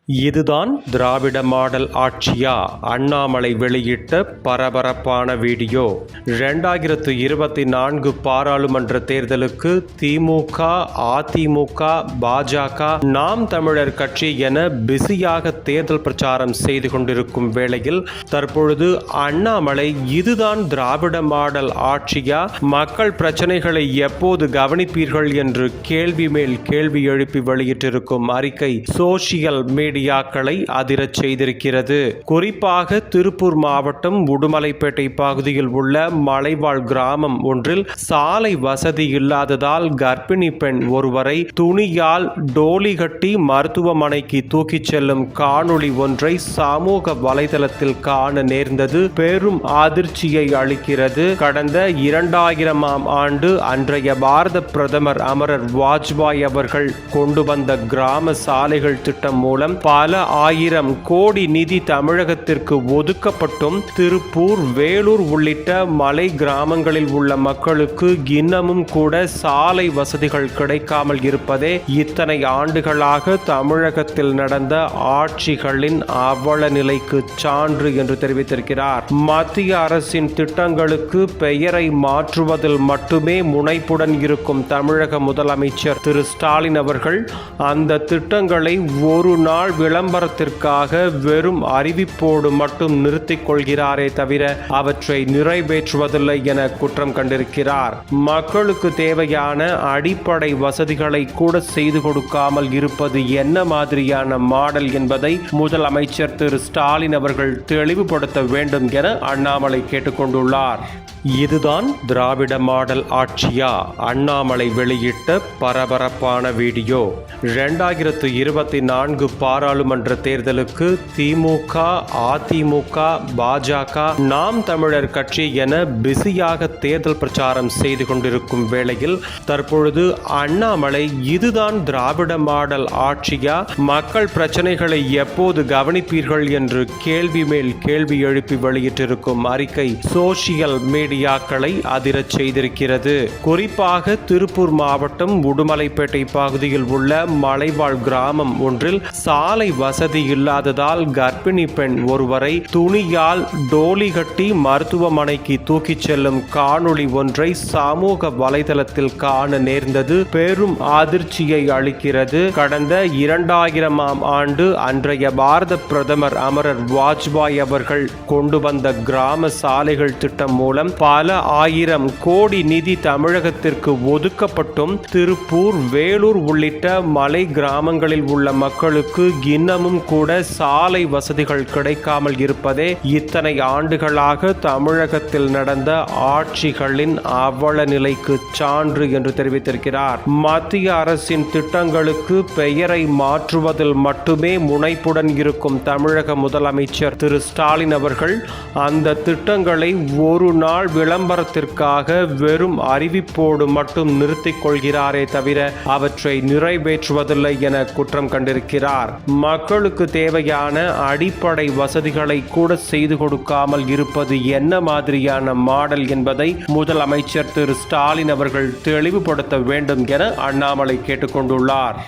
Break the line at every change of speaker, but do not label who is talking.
இதுதான் திராவிட மாடல் ஆட்சியா? அண்ணாமலை வெளியிட்ட பரபரப்பான வீடியோ. 2024 பாராளுமன்ற தேர்தலுக்கு திமுக, அதிமுக, பாஜக, நாம் தமிழர் கட்சி என பிஸியாக தேர்தல் பிரச்சாரம் செய்து கொண்டிருக்கும் வேளையில் தற்பொழுது அண்ணாமலை இதுதான் திராவிட மாடல் ஆட்சியா, மக்கள் பிரச்சனைகளை எப்போது கவனிப்பீர்கள் என்று கேள்வி மேல் கேள்வி எழுப்பி வெளியிட்டிருக்கும் அறிக்கை சோசியல் மீடியாக்களை அதிரச் செய்திருக்கிறது. குறிப்பாக திருப்பூர் மாவட்டம் உடுமலைப்பேட்டை பகுதியில் உள்ள மலைவாழ் கிராமம் ஒன்றில் சாலை வசதி இல்லாததால் கர்ப்பிணி பெண் ஒருவரை துணியால் டோலி கட்டி மருத்துவமனைக்கு தூக்கிச் செல்லும் காணொளி ஒன்றை சமூக வலைதளத்தில் காண நேர்ந்தது பெரும் அதிர்ச்சியை அளிக்கிறது. கடந்த 2000ஆம் ஆண்டு அன்றைய பாரத பிரதமர் அமரர் வாஜ்பாய் அவர்கள் கொண்டு வந்த கிராம சாலைகள் திட்டம் மூலம் பல ஆயிரம் கோடி நிதி தமிழகத்திற்கு ஒதுக்கப்பட்டும் திருப்பூர், வேலூர் உள்ளிட்ட மலை கிராமங்களில் உள்ள மக்களுக்கு இன்னமும் கூட சாலை வசதிகள் கிடைக்காமல் இருப்பதே இத்தனை ஆண்டுகளாக தமிழகத்தில் நடந்த ஆட்சிகளின் அவல நிலைக்கு சான்று என்று தெரிவித்திருக்கிறார். மத்திய அரசின் திட்டங்களுக்கு பெயரை மாற்றுவதில் மட்டுமே முனைப்புடன் இருக்கும் தமிழக முதலமைச்சர் திரு ஸ்டாலின் அவர்கள் அந்த திட்டங்களை ஒரு நாள் விளம்பரத்திற்காக வெறும் அறிவிப்போடு மட்டும் நிறுத்திக் கொள்கிறாரே தவிர அவற்றை நிறைவேற்றுவதில்லை என குற்றம் கண்டிருக்கிறார். மக்களுக்கு தேவையான அடிப்படை வசதிகளை கூட செய்து கொடுக்காமல் இருப்பது என்ன மாதிரியான மாடல் என்பதை முதலமைச்சர் திரு ஸ்டாலின் அவர்கள் தெளிவுபடுத்த வேண்டும் என அண்ணாமலை கேட்டுக்கொண்டுள்ளார். இதுதான் திராவிட மாடல் ஆட்சியா? அண்ணாமலை வெளியிட்ட பரபரப்பான வீடியோ. 2024 பாராளுமன்ற தேர்தலுக்கு திமுக, அதிமுக, பாஜக, நாம் தமிழர் கட்சி என பிஸியாக தேர்தல் பிரச்சாரம் செய்து கொண்டிருக்கும் வேளையில் தற்பொழுது அண்ணாமலை இதுதான் திராவிட மாடல் ஆட்சியா, மக்கள் பிரச்சனைகளை எப்போது கவனிப்பீர்கள் என்று கேள்வி மேல் கேள்வி எழுப்பி வெளியிட்டிருக்கும் அறிக்கை சோசியல் மீடியாக்களை அதிரச் செய்திருக்கிறது. குறிப்பாக திருப்பூர் மாவட்டம் உடுமலைப்பேட்டை பகுதியில் உள்ள மலைவாழ் கிராமம் ஒன்றில் சாலை வசதி இல்லாததால் கர்ப்பிணி பெண் ஒருவரை துணியால் டோலி கட்டி மருத்துவமனைக்கு தூக்கிச் செல்லும் காணொளி ஒன்றை சமூக வலைதளத்தில் காண நேர்ந்தது பெரும் அதிர்ச்சியை அளிக்கிறது. கடந்த 2000ஆம் ஆண்டு அன்றைய பாரத பிரதமர் அமரர் வாஜ்பாய் அவர்கள் கொண்டு வந்த கிராம சாலைகள் திட்டம் மூலம் பல ஆயிரம் கோடி நிதி தமிழகத்திற்கு ஒதுக்கப்பட்டும் திருப்பூர், வேலூர் உள்ளிட்ட மலை கிராமங்களில் உள்ள மக்களுக்கு இன்னமும் கூட சாலை வசதிகள் கிடைக்காமல் இருப்பதே இத்தனை ஆண்டுகளாக தமிழகத்தில் நடந்த ஆட்சிகளின் அவல நிலைக்கு சான்று என்று தெரிவித்திருக்கிறார். மத்திய அரசின் திட்டங்களுக்கு பெயரை மாற்றுவதில் மட்டுமே முனைப்புடன் இருக்கும் தமிழக முதலமைச்சர் திரு ஸ்டாலின் அவர்கள் அந்த திட்டங்களை ஒரு நாள் விளம்பரத்திற்காக வெறும் அறிவிப்போடு மட்டும் நிறுத்திக் கொள்கிறாரே தவிர அவற்றை நிறைவேற்றுவதில்லை என குற்றம் கண்டிருக்கிறார். மக்களுக்கு தேவையான அடிப்படை வசதிகளை கூட செய்து கொடுக்காமல் இருப்பது என்ன மாதிரியான மாடல் என்பதை முதலமைச்சர் திரு ஸ்டாலின் அவர்கள் தெளிவுபடுத்த வேண்டும் என அண்ணாமலை கேட்டுக்கொண்டுள்ளார்.